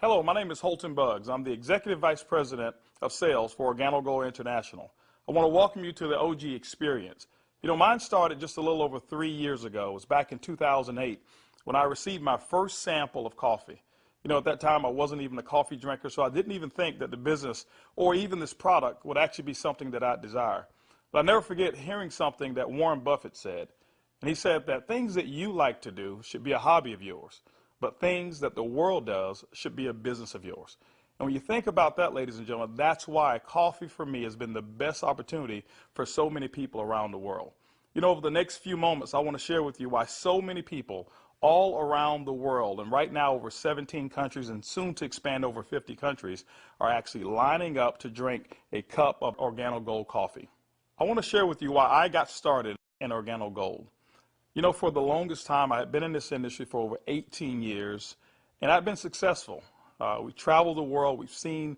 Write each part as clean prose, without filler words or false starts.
Hello, my name is Holton Buggs. I'm the Executive Vice President of Sales for Organo Gold International. I want to welcome you to the OG experience. Mine started just a little over 3 years ago. It was back in 2008 when I received my first sample of coffee. At that time I wasn't even a coffee drinker, so I didn't even think that the business or even this product would actually be something that I'd desire. But I'll never forget hearing something that Warren Buffett said. And he said that things that you like to do should be a hobby of yours, but things that the world does should be a business of yours. And when you think about that, ladies and gentlemen, that's why coffee for me has been the best opportunity for so many people around the world. Over the next few moments, I want to share with you why so many people all around the world, and right now over 17 countries and soon to expand over 50 countries, are actually lining up to drink a cup of Organo Gold coffee. I want to share with you why I got started in Organo Gold. For the longest time, I had been in this industry for over 18 years, and I've been successful. We traveled the world. We've seen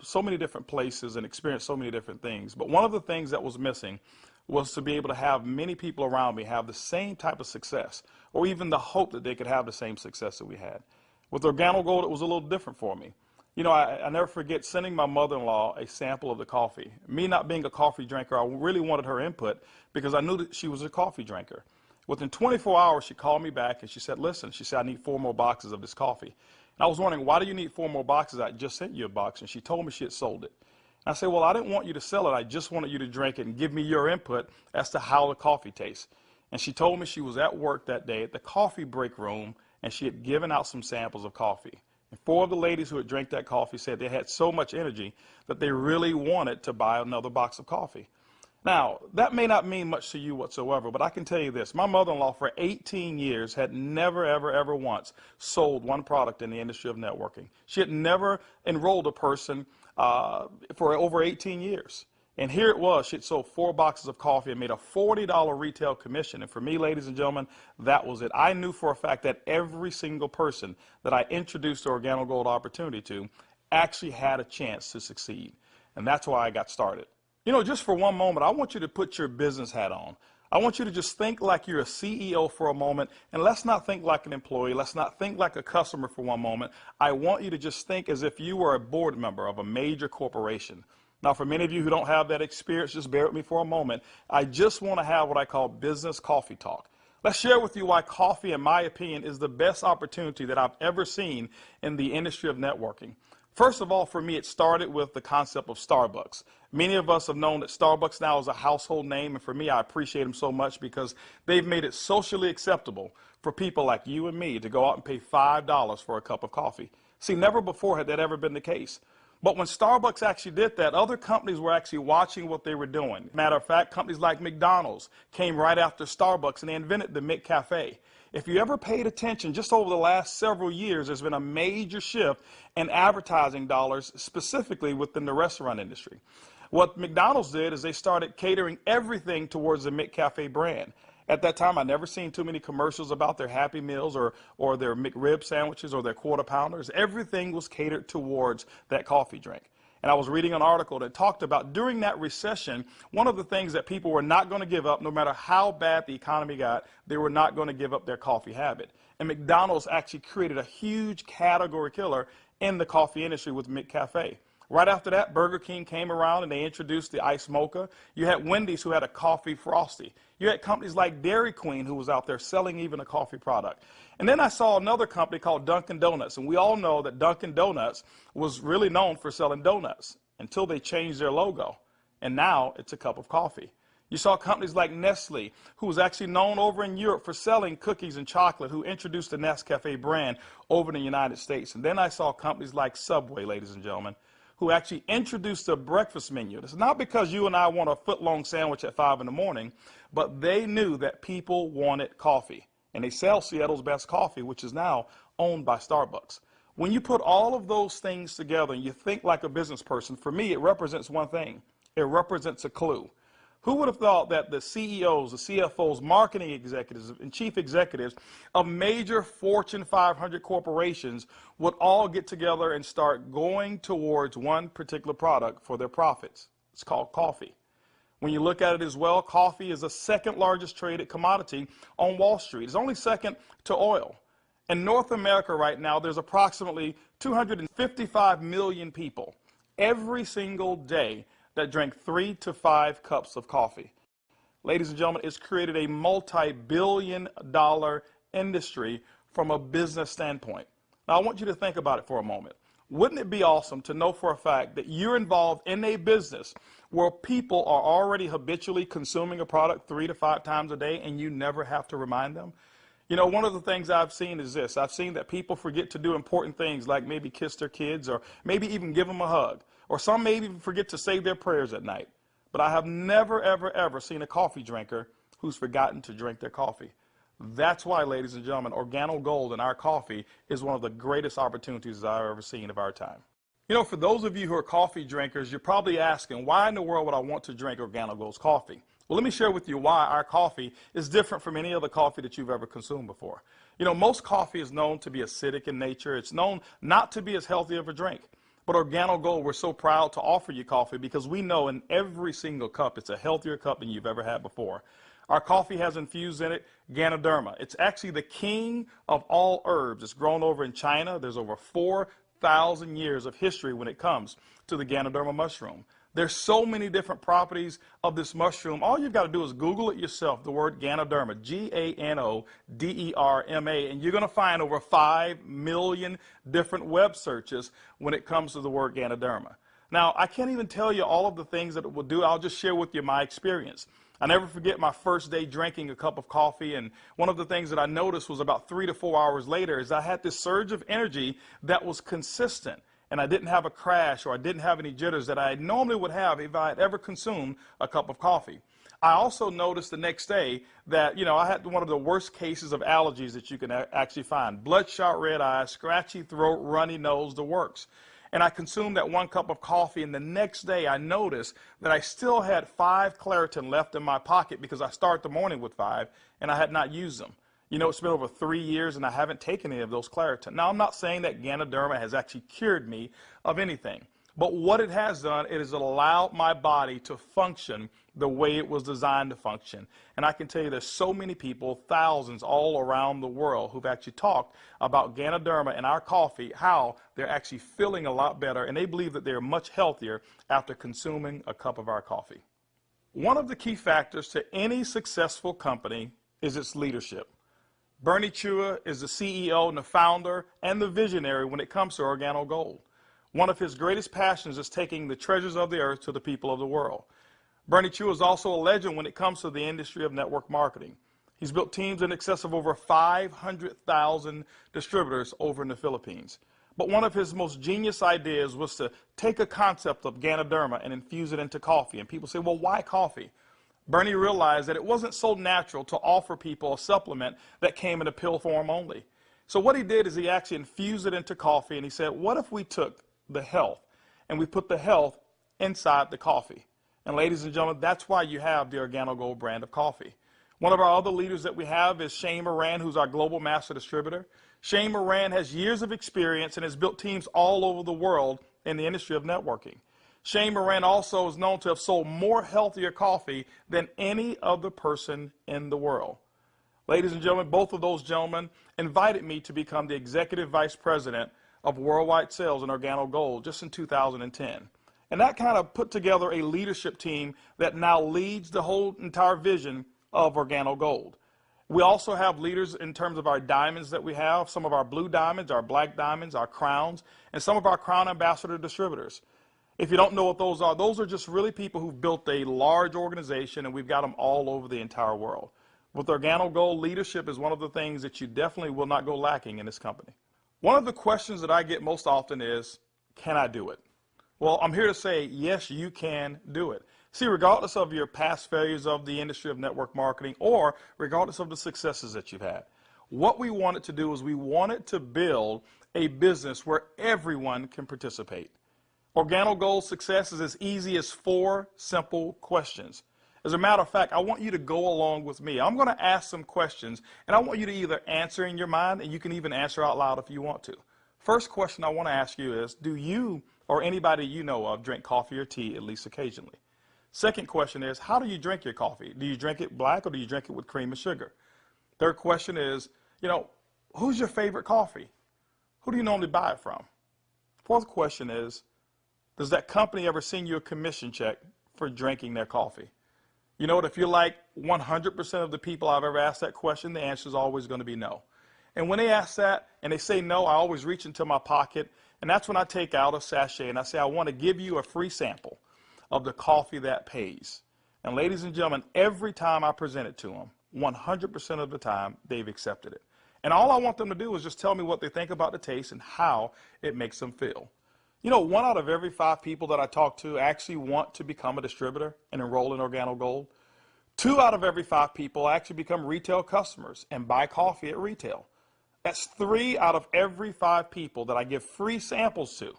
so many different places and experienced so many different things. But one of the things that was missing was to be able to have many people around me have the same type of success, or even the hope that they could have the same success that we had. With Organo Gold, it was a little different for me. I never forget sending my mother-in-law a sample of the coffee. Me not being a coffee drinker, I really wanted her input because I knew that she was a coffee drinker. Within 24 hours, she called me back and she said, listen, she said, I need 4 more boxes of this coffee. And I was wondering, why do you need 4 more boxes? I just sent you a box. And she told me she had sold it. And I said, well, I didn't want you to sell it. I just wanted you to drink it and give me your input as to how the coffee tastes. And she told me she was at work that day at the coffee break room, and she had given out some samples of coffee. And 4 of the ladies who had drank that coffee said they had so much energy that they really wanted to buy another box of coffee. Now, that may not mean much to you whatsoever, but I can tell you this. My mother-in-law for 18 years had never, ever once sold one product in the industry of networking. She had never enrolled a person for over 18 years. And here it was. She had sold 4 boxes of coffee and made a $40 retail commission. And for me, ladies and gentlemen, that was it. I knew for a fact that every single person that I introduced the Organo Gold opportunity to actually had a chance to succeed. And that's why I got started. Just for one moment, I want you to put your business hat on. I want you to just think like you're a CEO for a moment, and let's not think like an employee. Let's not think like a customer for one moment. I want you to just think as if you were a board member of a major corporation. Now, for many of you who don't have that experience, just bear with me for a moment. I just want to have what I call business coffee talk. Let's share with you why coffee, in my opinion, is the best opportunity that I've ever seen in the industry of networking. First of all, for me, it started with the concept of Starbucks. Many of us have known that Starbucks now is a household name, and for me, I appreciate them so much because they've made it socially acceptable for people like you and me to go out and pay $5 for a cup of coffee. See, never before had that ever been the case. But when Starbucks actually did that, other companies were actually watching what they were doing. Matter of fact, companies like McDonald's came right after Starbucks, and they invented the McCafe. If you ever paid attention, just over the last several years, there's been a major shift in advertising dollars, specifically within the restaurant industry. What McDonald's did is they started catering everything towards the McCafe brand. At that time, I never seen too many commercials about their Happy Meals or their McRib sandwiches or their Quarter Pounders. Everything was catered towards that coffee drink. And I was reading an article that talked about during that recession, one of the things that people were not going to give up, no matter how bad the economy got, they were not going to give up their coffee habit. And McDonald's actually created a huge category killer in the coffee industry with McCafe. Right after that, Burger King came around and they introduced the Iced Mocha. You had Wendy's who had a coffee frosty. You had companies like Dairy Queen who was out there selling even a coffee product. And then I saw another company called Dunkin' Donuts. And we all know that Dunkin' Donuts was really known for selling donuts until they changed their logo. And now it's a cup of coffee. You saw companies like Nestle, who was actually known over in Europe for selling cookies and chocolate, who introduced the Nescafe brand over in the United States. And then I saw companies like Subway, ladies and gentlemen, who actually introduced a breakfast menu. It's not because you and I want a foot-long sandwich at 5 in the morning, but they knew that people wanted coffee. And they sell Seattle's best coffee, which is now owned by Starbucks. When you put all of those things together and you think like a business person, for me, it represents one thing. It represents a clue. Who would have thought that the CEOs, the CFOs, marketing executives, and chief executives of major Fortune 500 corporations would all get together and start going towards one particular product for their profits? It's called coffee. When you look at it as well, coffee is the second largest traded commodity on Wall Street. It's only second to oil. In North America right now, there's approximately 255 million people every single day that drink 3 to 5 cups of coffee. Ladies and gentlemen, it's created a multi-billion-dollar industry from a business standpoint. Now, I want you to think about it for a moment. Wouldn't it be awesome to know for a fact that you're involved in a business where people are already habitually consuming a product 3 to 5 times a day and you never have to remind them? You know, one of the things I've seen is this. I've seen that people forget to do important things like maybe kiss their kids or maybe even give them a hug. Or some may even forget to say their prayers at night. But I have never, ever, ever seen a coffee drinker who's forgotten to drink their coffee. That's why, ladies and gentlemen, Organo Gold in our coffee is one of the greatest opportunities I've ever seen of our time. You know, for those of you who are coffee drinkers, you're probably asking, why in the world would I want to drink Organo Gold's coffee? Well, let me share with you why our coffee is different from any other coffee that you've ever consumed before. You know, most coffee is known to be acidic in nature. It's known not to be as healthy of a drink. But Organo Gold, we're so proud to offer you coffee because we know in every single cup it's a healthier cup than you've ever had before. Our coffee has infused in it Ganoderma. It's actually the king of all herbs. It's grown over in China. There's over 4,000 years of history when it comes to the Ganoderma mushroom. There's so many different properties of this mushroom. All you've got to do is Google it yourself, the word Ganoderma, Ganoderma, and you're going to find over 5 million different web searches when it comes to the word Ganoderma. Now, I can't even tell you all of the things that it will do. I'll just share with you my experience. I never forget my first day drinking a cup of coffee, and one of the things that I noticed was about 3 to 4 hours later is I had this surge of energy that was consistent. And I didn't have a crash or I didn't have any jitters that I normally would have if I had ever consumed a cup of coffee. I also noticed the next day that, you know, I had one of the worst cases of allergies that you can actually find. Bloodshot red eyes, scratchy throat, runny nose, the works. And I consumed that 1 cup of coffee, and the next day I noticed that I still had 5 Claritin left in my pocket because I start the morning with 5 and I had not used them. You know, it's been over 3 years and I haven't taken any of those Claritin. Now, I'm not saying that Ganoderma has actually cured me of anything. But what it has done, it has allowed my body to function the way it was designed to function. And I can tell you there's so many people, thousands all around the world, who've actually talked about Ganoderma and our coffee, how they're actually feeling a lot better, and they believe that they're much healthier after consuming a cup of our coffee. One of the key factors to any successful company is its leadership. Bernie Chua is the CEO and the founder and the visionary when it comes to Organo Gold. One of his greatest passions is taking the treasures of the earth to the people of the world. Bernie Chua is also a legend when it comes to the industry of network marketing. He's built teams in excess of over 500,000 distributors over in the Philippines. But one of his most genius ideas was to take a concept of Ganoderma and infuse it into coffee. And people say, well, why coffee? Bernie realized that it wasn't so natural to offer people a supplement that came in a pill form only. So what he did is he actually infused it into coffee, and he said, what if we took the health and we put the health inside the coffee? And ladies and gentlemen, that's why you have the Organo Gold brand of coffee. One of our other leaders that we have is Shane Moran, who's our global master distributor. Shane Moran has years of experience and has built teams all over the world in the industry of networking. Shane Moran also is known to have sold more healthier coffee than any other person in the world. Ladies and gentlemen, both of those gentlemen invited me to become the Executive Vice President of Worldwide Sales in Organo Gold just in 2010. And that kind of put together a leadership team that now leads the whole entire vision of Organo Gold. We also have leaders in terms of our diamonds that we have, some of our blue diamonds, our black diamonds, our crowns, and some of our crown ambassador distributors. If you don't know what those are just really people who've built a large organization, and we've got them all over the entire world. With Organo Gold, leadership is one of the things that you definitely will not go lacking in this company. One of the questions that I get most often is, can I do it? Well, I'm here to say, yes, you can do it. See, regardless of your past failures of the industry of network marketing or regardless of the successes that you've had, what we wanted to do is we wanted to build a business where everyone can participate. Organo Gold's success is as easy as 4 simple questions. As a matter of fact, I want you to go along with me. I'm going to ask some questions, and I want you to either answer in your mind, and you can even answer out loud if you want to. First question I want to ask you is, do you or anybody you know of drink coffee or tea at least occasionally? Second question is, how do you drink your coffee? Do you drink it black or do you drink it with cream and sugar? Third question is, who's your favorite coffee? Who do you normally buy it from? Fourth question is, does that company ever send you a commission check for drinking their coffee? You know what, if you're like 100% of the people I've ever asked that question, the answer is always going to be no. And when they ask that and they say no, I always reach into my pocket, and that's when I take out a sachet and I say, I want to give you a free sample of the coffee that pays. And ladies and gentlemen, every time I present it to them, 100% of the time, they've accepted it. And all I want them to do is just tell me what they think about the taste and how it makes them feel. You know, 1 out of every 5 people that I talk to actually want to become a distributor and enroll in Organo Gold. 2 out of every 5 people actually become retail customers and buy coffee at retail. That's 3 out of every 5 people that I give free samples to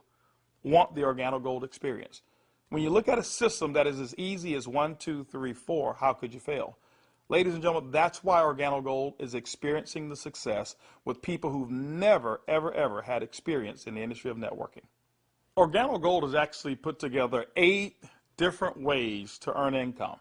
want the Organo Gold experience. When you look at a system that is as easy as 1, 2, 3, 4, how could you fail? Ladies and gentlemen, that's why Organo Gold is experiencing the success with people who've never, ever, ever had experience in the industry of networking. Organo Gold has actually put together 8 different ways to earn income.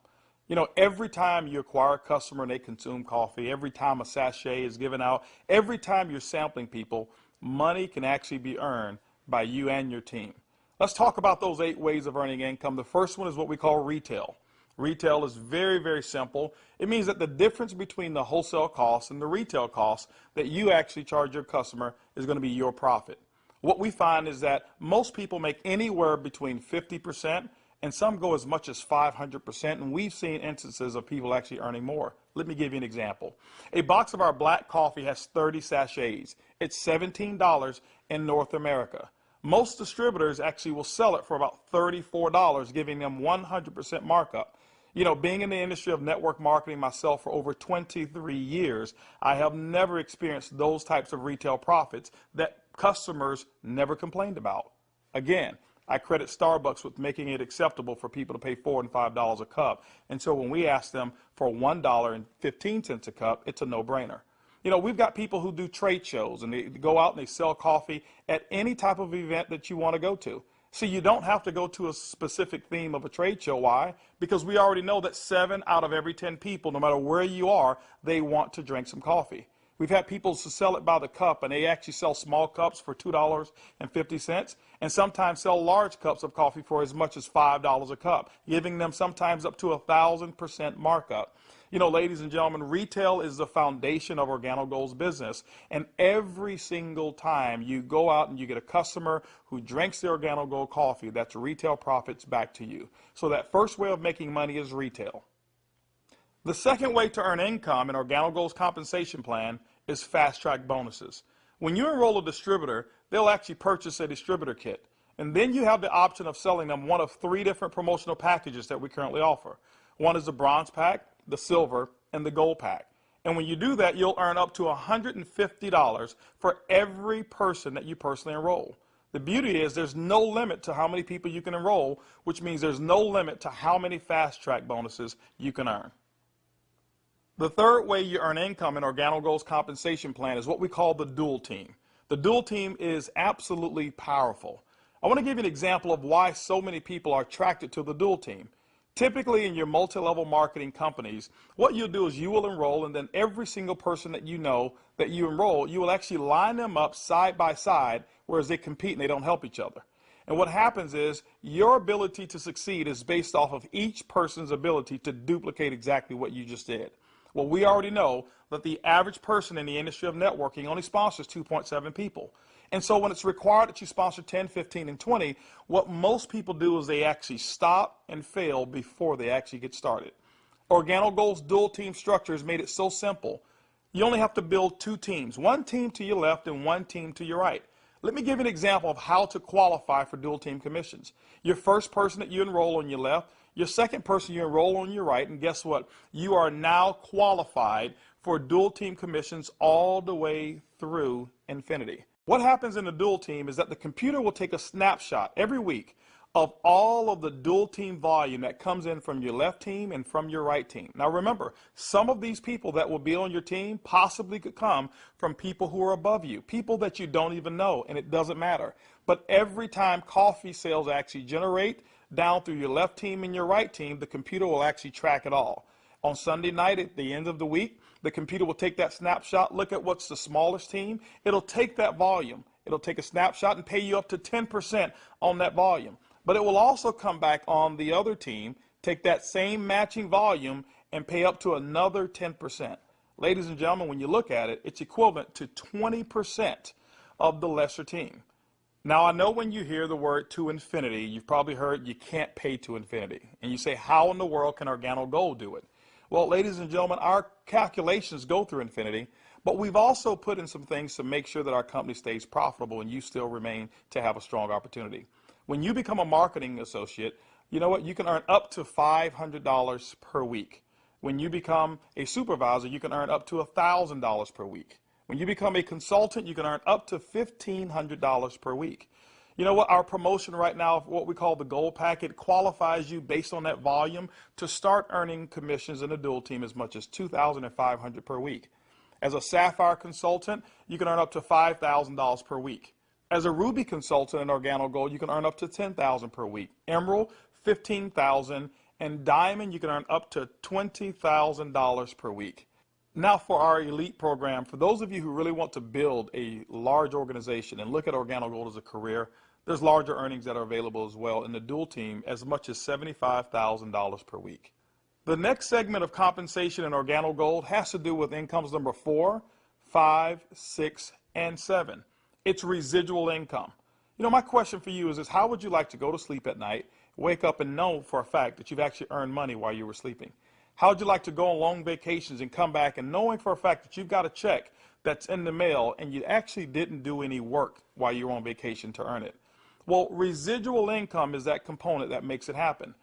You know, every time you acquire a customer and they consume coffee, every time a sachet is given out, every time you're sampling people, money can actually be earned by you and your team. Let's talk about those 8 ways of earning income. The first one is what we call retail. Retail is very, very simple. It means that the difference between the wholesale cost and the retail cost that you actually charge your customer is going to be your profit. What we find is that most people make anywhere between 50% and some go as much as 500%, and we've seen instances of people actually earning more. Let me give you an example. A box of our black coffee has 30 sachets. It's $17 in North America. Most distributors actually will sell it for about $34, giving them 100% markup. You know, being in the industry of network marketing myself for over 23 years, I have never experienced those types of retail profits that customers never complained about. Again, I credit Starbucks with making it acceptable for people to pay $4 and $5 a cup. And so when we ask them for $1.15 a cup, it's a no-brainer. You know, we've got people who do trade shows and they go out and they sell coffee at any type of event that you want to go to. See, you don't have to go to a specific theme of a trade show. Why? Because we already know that 7 out of every 10 people, no matter where you are, they want to drink some coffee. We've had people sell it by the cup, and they actually sell small cups for $2.50, and sometimes sell large cups of coffee for as much as $5 a cup, giving them sometimes up to 1,000% markup. You know, ladies and gentlemen, retail is the foundation of Organo Gold's business, and every single time you go out and you get a customer who drinks the Organo Gold coffee, that's retail profits back to you. So that first way of making money is retail. The second way to earn income in Organo Gold's compensation plan is fast-track bonuses. When you enroll a distributor, they'll actually purchase a distributor kit. And then you have the option of selling them one of 3 different promotional packages that we currently offer. One is the bronze pack, the silver, and the gold pack. And when you do that, you'll earn up to $150 for every person that you personally enroll. The beauty is there's no limit to how many people you can enroll, which means there's no limit to how many fast-track bonuses you can earn. The third way you earn income in Organo Gold's compensation plan is what we call the dual team. The dual team is absolutely powerful. I want to give you an example of why so many people are attracted to the dual team. Typically in your multi-level marketing companies, what you'll do is you will enroll, and then every single person that you know that you enroll, you will actually line them up side by side, whereas they compete and they don't help each other. And what happens is your ability to succeed is based off of each person's ability to duplicate exactly what you just did. Well, we already know that the average person in the industry of networking only sponsors 2.7 people. And so when it's required that you sponsor 10, 15, and 20, what most people do is they actually stop and fail before they actually get started. Organo Gold's dual team structure has made it so simple. You only have to build 2 teams, 1 team to your left and 1 team to your right. Let me give you an example of how to qualify for dual team commissions. Your first person that you enroll on your left, your second person you enroll on your right, and guess what? You are now qualified for dual team commissions all the way through infinity. What happens in the dual team is that the computer will take a snapshot every week of all of the dual team volume that comes in from your left team and from your right team. Now remember, some of these people that will be on your team possibly could come from people who are above you, people that you don't even know, and it doesn't matter. But every time coffee sales actually generate down through your left team and your right team, the computer will actually track it all. On Sunday night at the end of the week, the computer will take that snapshot, look at what's the smallest team. It'll take that volume. It'll take a snapshot and pay you up to 10% on that volume. But it will also come back on the other team, take that same matching volume and pay up to another 10%. Ladies and gentlemen, when you look at it, it's equivalent to 20% of the lesser team. Now, I know when you hear the word to infinity, you've probably heard you can't pay to infinity. And you say, how in the world can Organo Gold do it? Well, ladies and gentlemen, our calculations go through infinity, but we've also put in some things to make sure that our company stays profitable and you still remain to have a strong opportunity. When you become a marketing associate, you know what? You can earn up to $500 per week. When you become a supervisor, you can earn up to $1,000 per week. When you become a consultant, you can earn up to $1,500 per week. You know what? Our promotion right now, what we call the Gold Packet, qualifies you based on that volume to start earning commissions in a dual team as much as $2,500 per week. As a Sapphire consultant, you can earn up to $5,000 per week. As a Ruby consultant in Organo Gold, you can earn up to $10,000 per week. Emerald, $15,000, and Diamond, you can earn up to $20,000 per week. Now for our elite program, for those of you who really want to build a large organization and look at Organo Gold as a career, there's larger earnings that are available as well in the dual team, as much as $75,000 per week. The next segment of compensation in Organo Gold has to do with incomes number 4, 5, 6, and 7. It's residual income. You know, my question for you is how would you like to go to sleep at night, wake up and know for a fact that you've actually earned money while you were sleeping? How would you like to go on long vacations and come back and knowing for a fact that you've got a check that's in the mail and you actually didn't do any work while you were on vacation to earn it? Well, residual income is that component that makes it happen.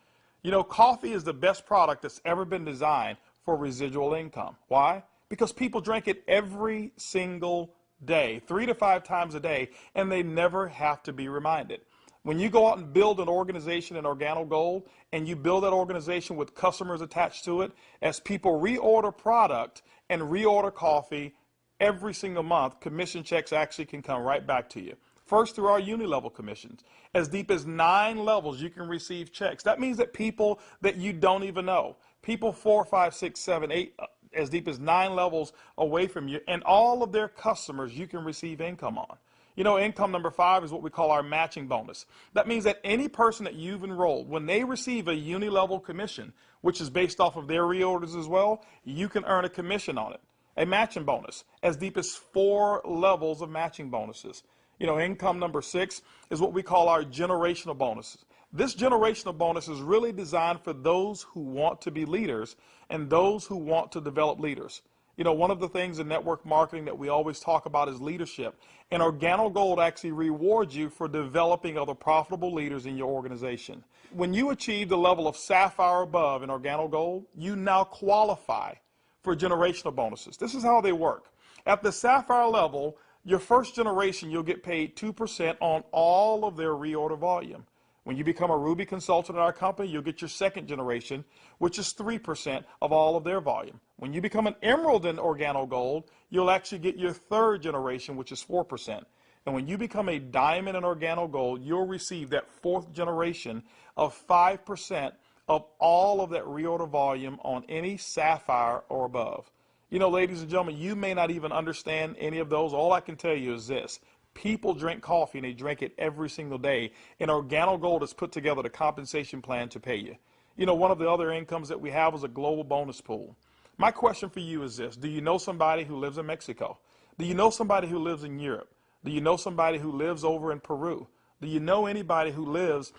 You know, coffee is the best product that's ever been designed for residual income. Why? Because people drink it every single day, 3 to 5 times a day, and they never have to be reminded. When you go out and build an organization in Organo Gold, and you build that organization with customers attached to it, as people reorder product and reorder coffee every single month, commission checks actually can come right back to you. First, through our uni-level commissions. As deep as 9 levels, you can receive checks. That means that people that you don't even know, people 4, 5, 6, 7, 8, as deep as 9 levels away from you, and all of their customers you can receive income on. You know, income number 5 is what we call our matching bonus. That means that any person that you've enrolled, when they receive a uni-level commission, which is based off of their reorders as well, you can earn a commission on it. A matching bonus, as deep as 4 levels of matching bonuses. You know, income number 6 is what we call our generational bonuses. This generational bonus is really designed for those who want to be leaders and those who want to develop leaders. You know, one of the things in network marketing that we always talk about is leadership. And Organo Gold actually rewards you for developing other profitable leaders in your organization. When you achieve the level of Sapphire above in Organo Gold, you now qualify for generational bonuses. This is how they work. At the Sapphire level, your first generation, you'll get paid 2% on all of their reorder volume. When you become a Ruby consultant in our company, you'll get your second generation, which is 3% of all of their volume. When you become an Emerald in Organo Gold, you'll actually get your third generation, which is 4%. And when you become a Diamond in Organo Gold, you'll receive that fourth generation of 5% of all of that reorder volume on any Sapphire or above. You know, ladies and gentlemen, you may not even understand any of those. All I can tell you is this. People drink coffee, and they drink it every single day. And Organo Gold has put together the compensation plan to pay you. You know, one of the other incomes that we have is a global bonus pool. My question for you is this. Do you know somebody who lives in Mexico? Do you know somebody who lives in Europe? Do you know somebody who lives over in Peru? Do you know anybody who lives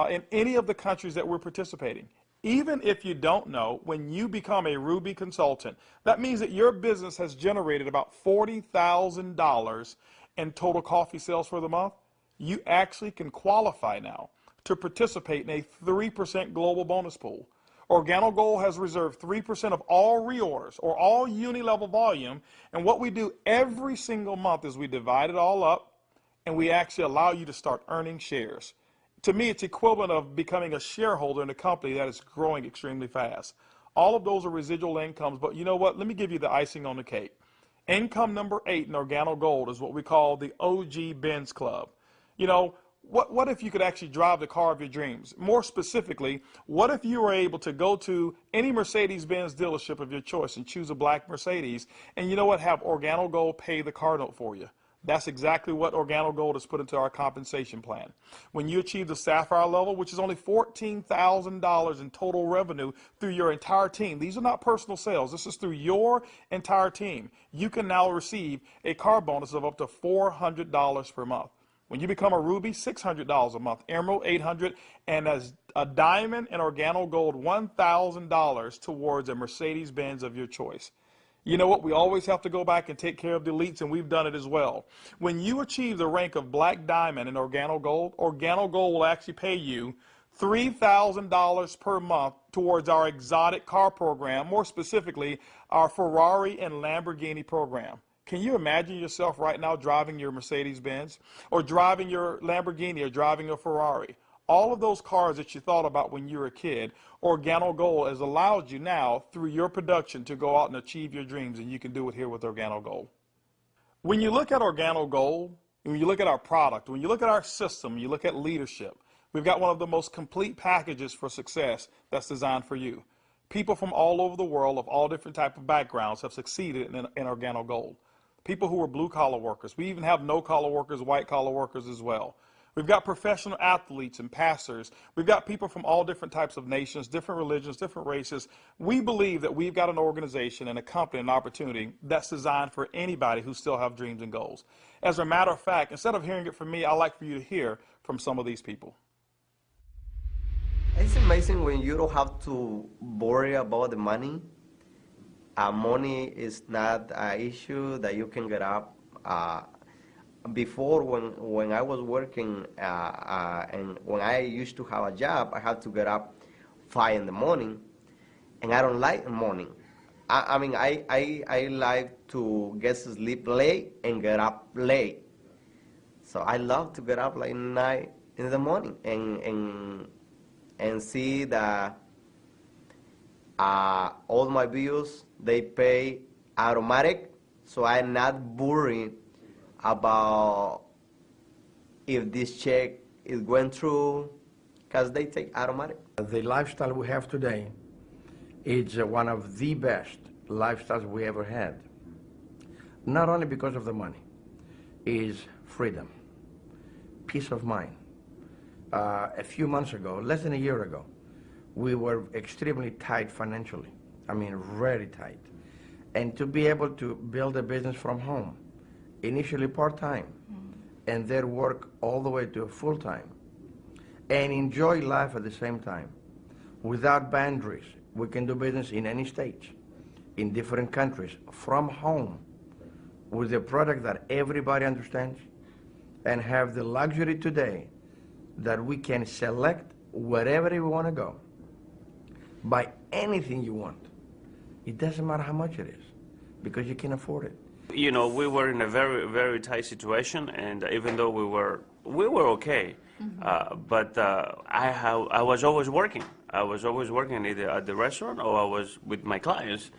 in any of the countries that we're participating? Even if you don't know, when you become a Ruby consultant, that means that your business has generated about $40,000 in total coffee sales for the month. You actually can qualify now to participate in a 3% global bonus pool. Organo Gold has reserved 3% of all reorders or all uni-level volume, and what we do every single month is we divide it all up and we actually allow you to start earning shares. To me, it's equivalent of becoming a shareholder in a company that is growing extremely fast. All of those are residual incomes, but you know what? Let me give you the icing on the cake. Income number 8 in Organo Gold is what we call the OG Benz Club. You know, What if you could actually drive the car of your dreams? More specifically, what if you were able to go to any Mercedes-Benz dealership of your choice and choose a black Mercedes, and you know what, have Organo Gold pay the car note for you? That's exactly what Organo Gold has put into our compensation plan. When you achieve the Sapphire level, which is only $14,000 in total revenue through your entire team, these are not personal sales, this is through your entire team, you can now receive a car bonus of up to $400 per month. When you become a Ruby, $600 a month, Emerald, $800, and as a Diamond and Organo Gold, $1,000 towards a Mercedes-Benz of your choice. You know what? We always have to go back and take care of the elites, and we've done it as well. When you achieve the rank of Black Diamond in Organo Gold will actually pay you $3,000 per month towards our exotic car program, more specifically, our Ferrari and Lamborghini program. Can you imagine yourself right now driving your Mercedes-Benz or driving your Lamborghini or driving a Ferrari? All of those cars that you thought about when you were a kid, Organo Gold has allowed you now through your production to go out and achieve your dreams, and you can do it here with Organo Gold. When you look at Organo Gold, when you look at our product, when you look at our system, you look at leadership, we've got one of the most complete packages for success that's designed for you. People from all over the world of all different types of backgrounds have succeeded in Organo Gold. People who are blue-collar workers. We even have no-collar workers, white-collar workers as well. We've got professional athletes and pastors. We've got people from all different types of nations, different religions, different races. We believe that we've got an organization and a company and an opportunity that's designed for anybody who still have dreams and goals. As a matter of fact, instead of hearing it from me, I'd like for you to hear from some of these people. It's amazing when you don't have to worry about the money. Money is not an issue that you can get up. Before, when I was working and when I used to have a job, I had to get up 5 in the morning, and I don't like the morning. I mean, I like to get to sleep late and get up late. So I love to get up like 9 in the morning and see that all my bills, they pay automatic, so I'm not worried about if this check is going through, because they take automatic. The lifestyle we have today is one of the best lifestyles we ever had. Not only because of the money, is freedom, peace of mind. A few months ago, less than a year ago, we were extremely tight financially. I mean, very tight. And to be able to build a business from home, initially part-time, and then work all the way to full-time, and enjoy life at the same time, without boundaries. We can do business in any state, in different countries, from home, with a product that everybody understands, and have the luxury today that we can select wherever we want to go, buy anything you want. It doesn't matter how much it is, because you can afford it. You know, we were in a very, very tight situation, and even though we were okay, but I was always working. I was always working either at the restaurant or I was with my clients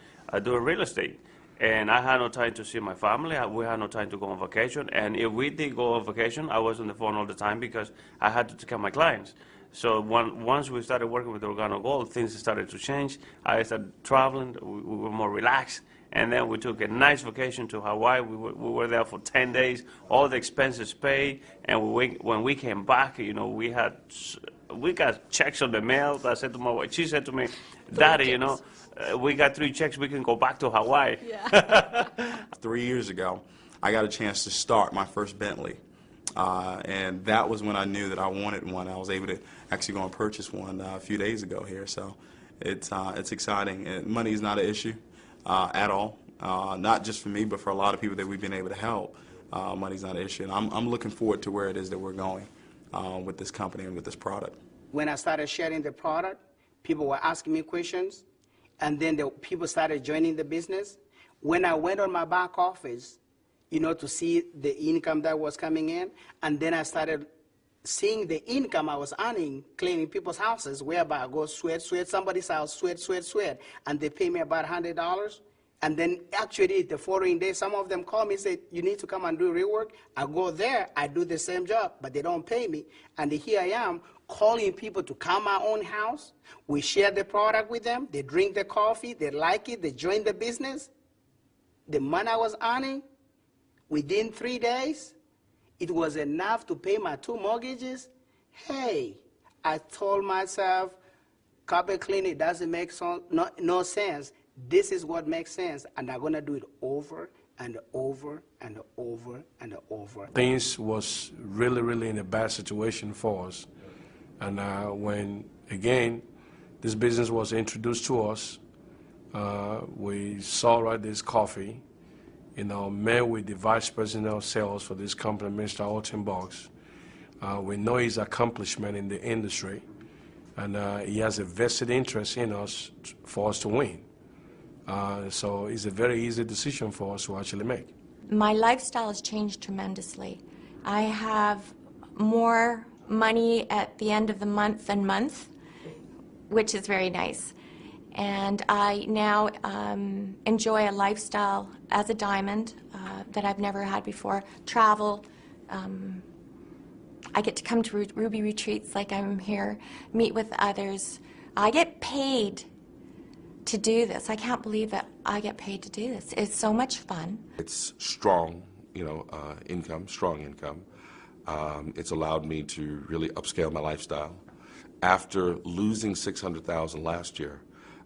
doing real estate. And I had no time to see my family. We had no time to go on vacation. And if we did go on vacation, I was on the phone all the time because I had to take care of my clients. So once we started working with Organo Gold, things started to change. I started traveling. We were more relaxed. And then we took a nice vacation to Hawaii. We were there for 10 days, all the expenses paid. And when we came back, you know, we got checks on the mail. I said to my wife, she said to me, Daddy, you know, we got 3 checks, we can go back to Hawaii. Yeah. 3 years ago, I got a chance to start my first Bentley. And that was when I knew that I wanted one. I was able to actually go and purchase one a few days ago here. So it's exciting. And money is not an issue at all. Not just for me, but for a lot of people that we've been able to help. Money's not an issue. And I'm looking forward to where it is that we're going with this company and with this product. When I started sharing the product, people were asking me questions. And then the people started joining the business. When I went on my back office, you know, to see the income that was coming in, and then I started seeing the income I was earning cleaning people's houses, whereby I go sweat somebody's house, sweat, and they pay me about $100. And then actually the following day, some of them call me and say, you need to come and do rework. I go there, I do the same job, but they don't pay me. And here I am calling people to come my own house. We share the product with them. They drink the coffee. They like it. They join the business. The money I was earning, within 3 days, it was enough to pay my 2 mortgages. Hey, I told myself, carpet cleaning doesn't make no sense. This is what makes sense, and I'm going to do it over and over and over and over. Things was really in a bad situation for us. And when, again, this business was introduced to us, we saw this coffee, met with the vice president of sales for this company, Mr. Holton Buggs. We know his accomplishment in the industry, and he has a vested interest in us for us to win. So it's a very easy decision for us to actually make. My lifestyle has changed tremendously. I have more money at the end of the month, which is very nice. And I now enjoy a lifestyle as a diamond that I've never had before. Travel. I get to come to Ruby retreats like I'm here, meet with others. I get paid to do this. I can't believe that I get paid to do this. It's so much fun. It's strong, income, strong income. It's allowed me to really upscale my lifestyle. After losing $600,000 last year,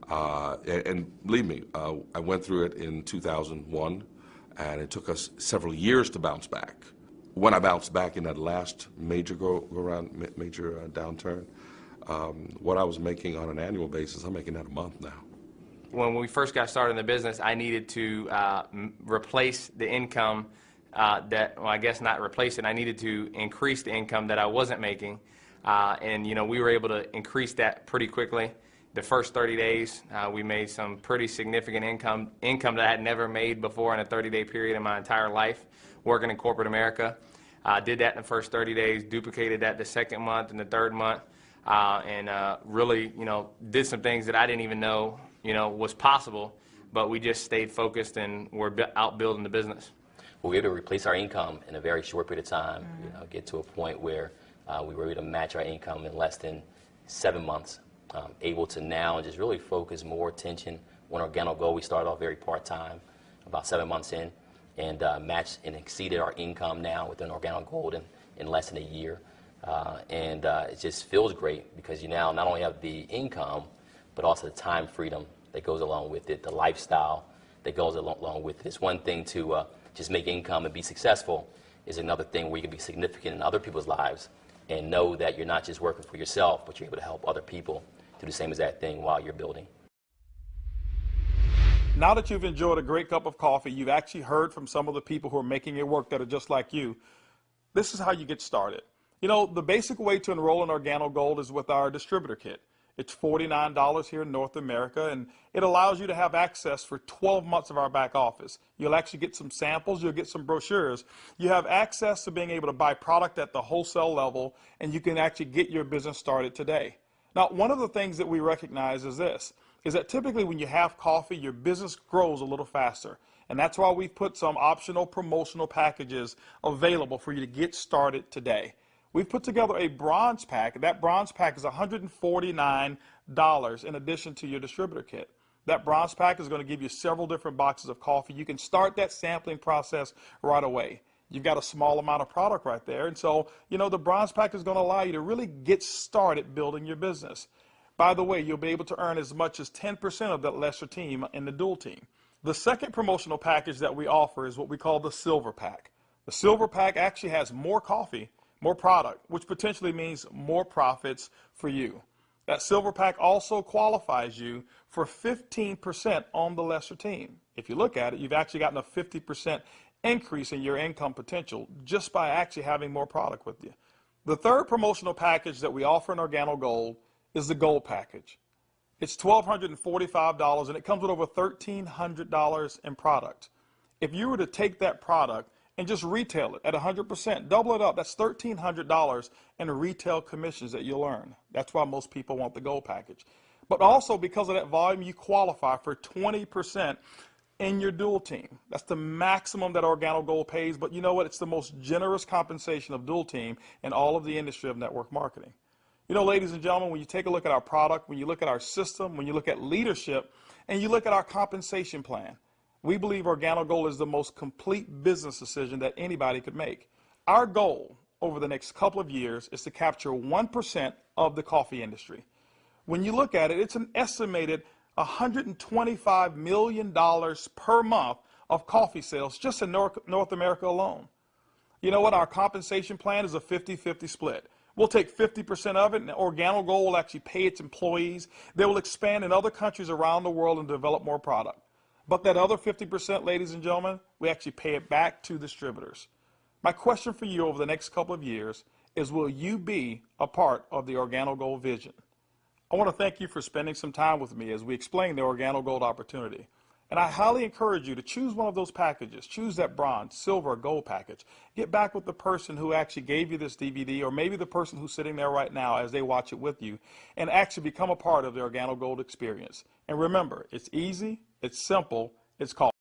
and believe me, I went through it in 2001, and it took us several years to bounce back. When I bounced back in that last major downturn, what I was making on an annual basis, I'm making that a month now. When we first got started in the business, I needed to replace the income I guess not replace it. I needed to increase the income that I wasn't making. And we were able to increase that pretty quickly. The first 30 days, we made some pretty significant income that I had never made before in a 30-day period in my entire life working in corporate America. Did that in the first 30 days, duplicated that the second month and the third month, and really, did some things that I didn't even know, was possible, but we just stayed focused and we're out building the business. We were able to replace our income in a very short period of time, get to a point where we were able to match our income in less than 7 months. Able to now just really focus more attention on Organo Gold. We started off very part-time, about 7 months in, and matched and exceeded our income now within Organo Gold in less than a year. It just feels great because you now not only have the income, but also the time freedom that goes along with it, the lifestyle that goes along with it. It's one thing to just make income and be successful. Is another thing where you can be significant in other people's lives and know that you're not just working for yourself, but you're able to help other people do the same exact thing while you're building. Now that you've enjoyed a great cup of coffee, you've actually heard from some of the people who are making it work that are just like you. This is how you get started. The basic way to enroll in Organo Gold is with our distributor kit. It's $49 here in North America, and it allows you to have access for 12 months of our back office. You'll actually get some samples, you'll get some brochures. You have access to being able to buy product at the wholesale level, and you can actually get your business started today. Now, one of the things that we recognize is this, is that typically when you have coffee, your business grows a little faster. And that's why we've put some optional promotional packages available for you to get started today. We've put together a bronze pack. That bronze pack is $149 in addition to your distributor kit. That bronze pack is going to give you several different boxes of coffee. You can start that sampling process right away. You've got a small amount of product right there. And so, the bronze pack is going to allow you to really get started building your business. By the way, you'll be able to earn as much as 10% of that lesser team in the dual team. The second promotional package that we offer is what we call the silver pack. The silver pack actually has more coffee, more product, which potentially means more profits for you. That silver pack also qualifies you for 15% on the lesser team. If you look at it, you've actually gotten a 50% increase in your income potential just by actually having more product with you. The third promotional package that we offer in Organo Gold is the Gold package. It's $1,245 and it comes with over $1,300 in product. If you were to take that product and just retail it at 100%, double it up, that's $1,300 in retail commissions that you'll earn. That's why most people want the Gold package. But also because of that volume, you qualify for 20% in your dual team. That's the maximum that Organo Gold pays, but you know what? It's the most generous compensation of dual team in all of the industry of network marketing. You know, ladies and gentlemen, when you take a look at our product, when you look at our system, when you look at leadership, and you look at our compensation plan, we believe Organo Gold is the most complete business decision that anybody could make. Our goal over the next couple of years is to capture 1% of the coffee industry. When you look at it, it's an estimated $125 million per month of coffee sales just in North America alone. You know what? Our compensation plan is a 50-50 split. We'll take 50% of it, and Organo Gold will actually pay its employees. They will expand in other countries around the world and develop more product. But that other 50%, ladies and gentlemen, we actually pay it back to distributors. My question for you over the next couple of years is, will you be a part of the Organo Gold vision? I want to thank you for spending some time with me as we explain the Organo Gold opportunity. And I highly encourage you to choose one of those packages. Choose that bronze, silver, or gold package. Get back with the person who actually gave you this DVD, or maybe the person who's sitting there right now as they watch it with you, and actually become a part of the Organo Gold experience. And remember, it's easy, it's simple, it's called